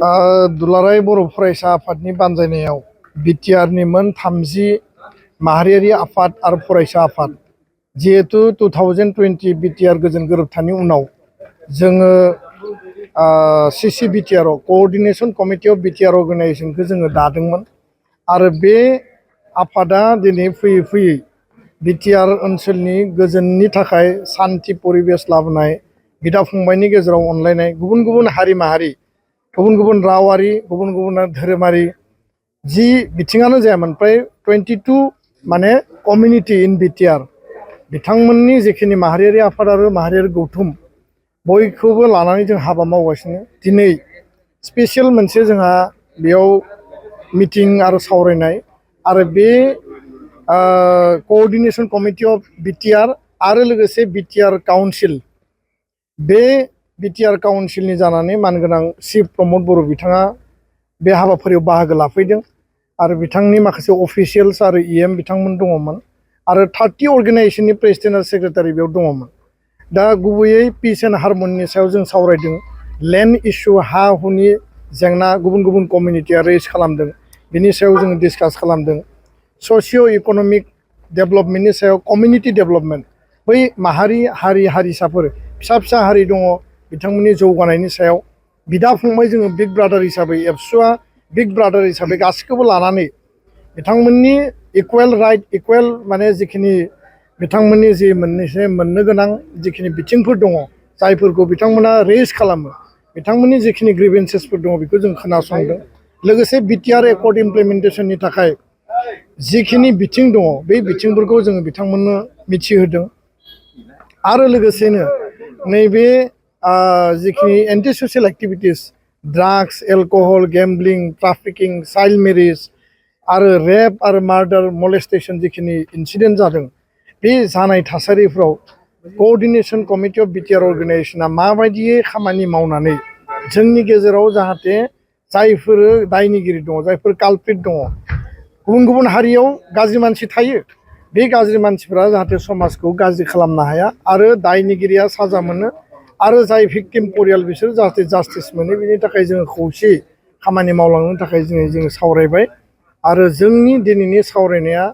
दुलाराय बर' फरायसा आफादनि बानजायनायाव बिटिआरनि मोन 30 माहारियारि आफाद आरो फरायसा आफाद जिहेतु 2020 बिटिआर गोजोन गोरोबथानि उनाव जोङो सीसी BTR coordination committee of BTR अर्गेनाइजेशनखौ जोङो दादोंमोन आरो बे आफादा दिनै फैयै फैयै बिटिआर ओनसोलनि गोजोननि थाखाय शान्ति परिबेश लाबोनाय बिदा फंबायनि गेजेराव अनलायनाय गुबुन गुबुन हारि माहारि गुबुन गुबुन रावारि गुबुन गुबुन धोरोमारि जि बिथिङानो जायामोन फ्राय 22 माने कमिउनिटि इन बिटिआर बिथांमोननि जिखिनि माहारियारि आफाद आरो माहारियारि गौथुम बयखौबो लानानै जों हाबा मावगासिनो दिनै स्पेशल मोनसे जोंहा बेयाव मिटिं आरो सावरायनाय आरो बे कोअर्डिनेशन कमिटि अफ बिटिआर आरो लोगोसे बिटिआर काउन्सिल बे बिटिआर काउन्सिलनि जानानै मानगोनां चिफ प्रमद बर' बिथाङा बे हाबाफारियाव बाहागो लाफैदों आरो बिथांनि माखासे अफिसियेल्स आरो इएम बिथांमोन दङमोन आरो 30 अर्गेनाइजेशननि प्रेसिडेन्ट आरो सेक्रेटारि बेयाव दङमोन। दा गुबैयै पिस एन्ड हारमनिनि सायाव जों सावरायदों लेन्ड इस्यु हा हुनि जेंना गुबुन गुबुन कमिउनिटिया रेज खालामदों बिनि सायाव जों डिसकास खालामदों ससिय' इक'नमिक डेभेलपमेन्टनि सायाव कमिउनिटि डेभेलपमेन्ट बै माहारि हारि हारिसाफोर फिसा फिसा हारि दङ बिथांमोननि जौगानायनि सायाव बिदा फंबाय जोङो बिग ब्रादार हिसाबै एबसुआ बिग ब्रादार हिसाबै गासैखौबो लानानै बिथांमोननि इकुवेल राइट इकुवेल माने जिखिनि बिथांमोननि जि मोननो गोनां जिखिनि बिथिंफोर दङ जायफोरखौ बिथांमोना रेज खालामो बिथांमोननि जिखिनि ग्रिभेन्सेसफोर दङ बेखौ जों खोनासंदों लोगोसे बिटिआर एकर्ड इमप्लिमेन्टेसननि थाखाय जिखिनि बिथिं दङ बे बिथिंफोरखौ जोङो बिथांमोननो मिथिहोदों आरो लोगोसेनो नैबे जिखिनि anti social activities drugs alcohol gambling trafficking child marriage आरो रेप आरो मार्डार मलेस्टेशन जिखिनि इन्सिडेन्ट जादों बे जानाय थासारिफ्राव कोअर्डिनेशन कमिटि अफ बिटिआर अर्गेनाइजेशना माबायदियै खामानि मावनानै जोंनि गेजेराव जाहाथे जायफोर दायनिगिरि दङ जायफोर कालप्रिट दङ गुबुन गुबुन हारियाव गाज्रि मानसि थायो बे गाज्रि मानसिफोरा जाहाथे समाजखौ गाज्रि खालामनो हाया आरो दायनिगिरिया साजा मोनो आरो जाय भिक्टिम परियाल बिसोर जाहाथे जास्टिस मोनो बेनि थाखाय जोङो खौसेयै खामानि मावलांनो थाखाय जोङो सावरायबाय आरो जोंनि दिनैनि सावरायनाया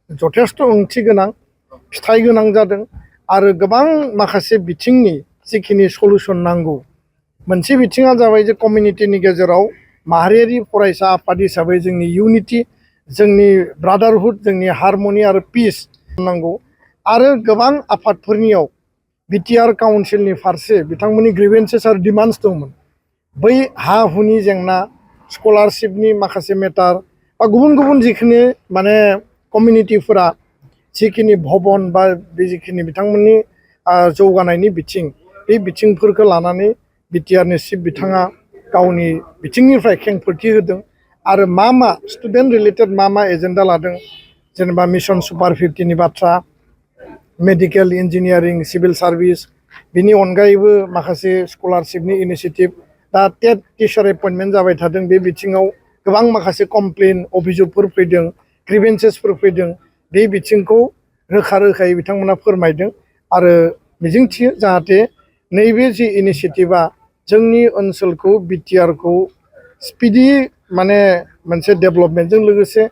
जथेस्थ' ओंथि गोनां फिथाइ गोनां जादों आरो गोबां माखासे बिथिंनि जिखिनि सलुसन नांगौ मोनसे बिथिङा जाबाय जे कमिउनिटिनि गेजेराव माहारियारि फरायसा आफाद हिसाबै जोंनि इउनिटि जोंनि ब्रादारहुड जोंनि हारमनि आरो पिस नांगौ आरो गोबां आफादफोरनियाव बिटिआर काउन्सिलनि फारसे बिथांमोननि ग्रिभेन्सेस आरो डिमान्ड्स दंमोन बै हा हुनि जेंना स्कलारशिपनि माखासे मेटार बा गुबुन गुबुन जिखिनि माने कमिउनिटिफोरा जिखिनि भबन बा बे जिखिनि बिथांमोननि जौगानायनि बिथिं बे बिथिंफोरखौ लानानै बिटिआरनि चिफ बिथाङा गावनि बिथिंनिफ्राय खेंफोरथि होदों आरो मा स्टुडेन्ट रिलेटेड मा एजेन्डा लादों जेनेबा मिशन सुपार 50नि बाथ्रा मेडिकेल इन्जिनियारिं सिभिल सार्भिस बिनि अनगायैबो माखासे स्कलारशिपनि इनिसिएटिभ दा टेट टिचार एपइन्टमेन्ट जाबाय थादों बे बिथिङाव गोबां माखासे कमप्लेन अभियोगफोर फैदों ग्रिभेन्सेसफोर फैदों बे बिथिंखौ रोखा रोखायै बिथांमोना फोरमायदों आरो मिजिंथियो जाहाथे नैबे जि इनिसिएटिभआ जोंनि ओनसोलखौ बिटिआरखौ स्पिडि माने मोनसे डेभेलपमेन्टजों लोगोसे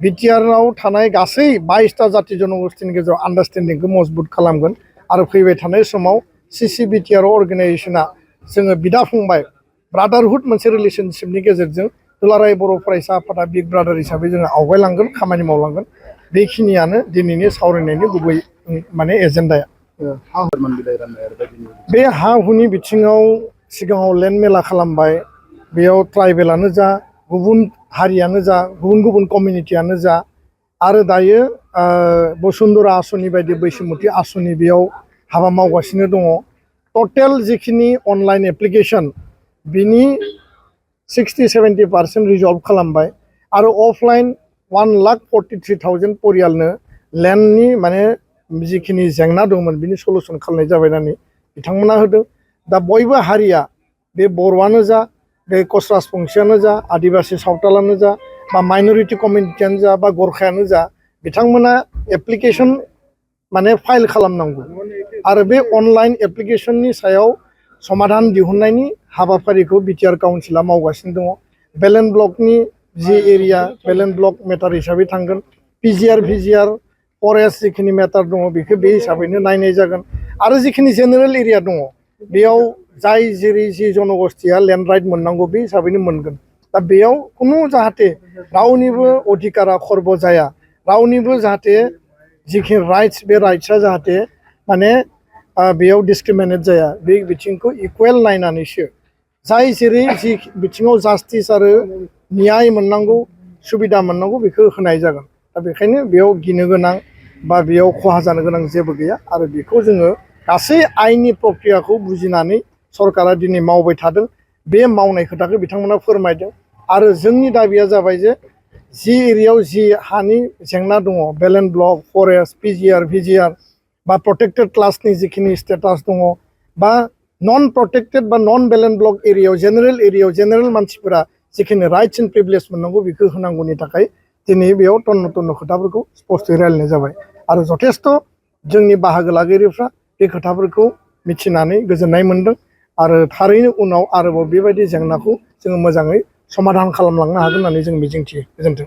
बिटिआरआव थानाय गासै 22टा जाति जनगोष्ठीनि गेजेराव आन्डारस्टेन्डिंखौ मजबुत खालामगोन आरो फैबाय थानाय समाव सीसी बिटिआर अर्गेनाइजेशना जोङो बिदा फंबाय ब्रादारहुड मोनसे रिलेशनशिपनि गेजेरजों दुलाराय बर' फरायसा आफादा बिग ब्रादार हिसाबै जोङो आवगायलांगोन खामानि मावलांगोन बेखिनियानो दिनैनि सावरायनायनि गुबै माने एजेन्डाया बे हा हुनि बिथिङाव सिगाङाव लेन्ड मेला खालामबाय बेयाव ट्राइबेलानो जा गुबुन हारियानो जा गुबुन गुबुन कमिउनिटियानो जा आरो दायो बसुन्धरा आसनि बायदि बैसोमुथि आसनि बेयाव हाबा मावगासिनो दङ टटेल जिखिनि अनलाइन एप्लिकेशन बिनि 60-70% रिजल्भ खालामबाय आरो अफलाइन 1,43,000 परियालनो लेन्डनि माने जिखिनि जेंना दंमोन बिनि सलुसन खालामनाय जाबाय होननानै बिथांमोना होदों दा बयबो हारिया बे बर'आनो जा बे कच राजबंसियानो जा आदिबासि सावतालानो जा बा माइनरिटि कमिउनिटियानो जा बा गरखायानो जा बिथांमोना एप्लिकेशन माने फाइल खालामनांगौ आरो बे अनलाइन एप्लिकेशननि सायाव समाधान दिहुननायनि हाबाफारिखौ बिटिआर काउन्सिला मावगासिनो दङ। बेलेन्ट ब्लकनि जि एरिया बेलेन्ट ब्लक मेटार हिसाबै थांगोन। पिजिआर भिजिआर फरेस्ट जिखिनि मेटार दङ बेखौ बे हिसाबैनो नायनाय जागोन। आरो जिखिनि जेनेरेल एरिया दङ बेयाव जाय जेरै जि जनगोष्ठीया लेन्ड राइट मोननांगौ बे हिसाबैनो मोनगोन। दा बेयाव खुनु जाहाथे रावनिबो अधिकारा खर्ब जाया, रावनिबो जाहाथे जिखिनि राइट्स बे राइट्सआ जाहाथे माने बेयाव डिसक्रिमिनेट जाया, बे बिथिंखौ इकुवेल नायनानैसो जाय जेरै जि बिथिङाव जास्टिस आरो न्याय मोननांगौ सुबिदा मोननांगौ बेखौ होनाय जागोन। दा बेखायनो बेयाव गिनो गोनां बा बेयाव खहा जानो गोनां जेबो गैया। आरो बेखौ जोङो गासै आयेननि प्रक्रियाखौ बुजिनानै सरकारा दिनै मावबाय थादों। बे मावनाय खोथाखौ बिथांमोना फोरमायदों। आरो जोंनि दाबिया जाबाय जे जि एरियायाव जि हानि जेंना दङ बेलेन्ट ब्लक फरेस्ट पिजिआर भिजिआर बा प्रटेक्टेड क्लासनि जिखिनि स्टेटास दङ बा नन प्रटेक्टेड बा नन बेलेन्ट ब्लक एरियायाव जेनेरेल मानसिफोरा जिखिनि राइट्स एन्ड प्रिभिलेज मोननांगौ बेखौ होनांगौनि थाखाय दिनै बेयाव तन्न तन्न खोथाफोरखौ स्पष्टयै रायलायनाय जाबाय। आरो जथेस्थ' जोंनि बाहागो लागिरिफ्रा बे खोथाफोरखौ मिथिनानै गोजोननाय मोनदों। आरो थारैनो उनाव आरोबाव बेबायदि जेंनाखौ जोङो मोजाङै समाधान खालामलांनो हागोन होननानै जों मिजिंथियो। गोजोन्थों।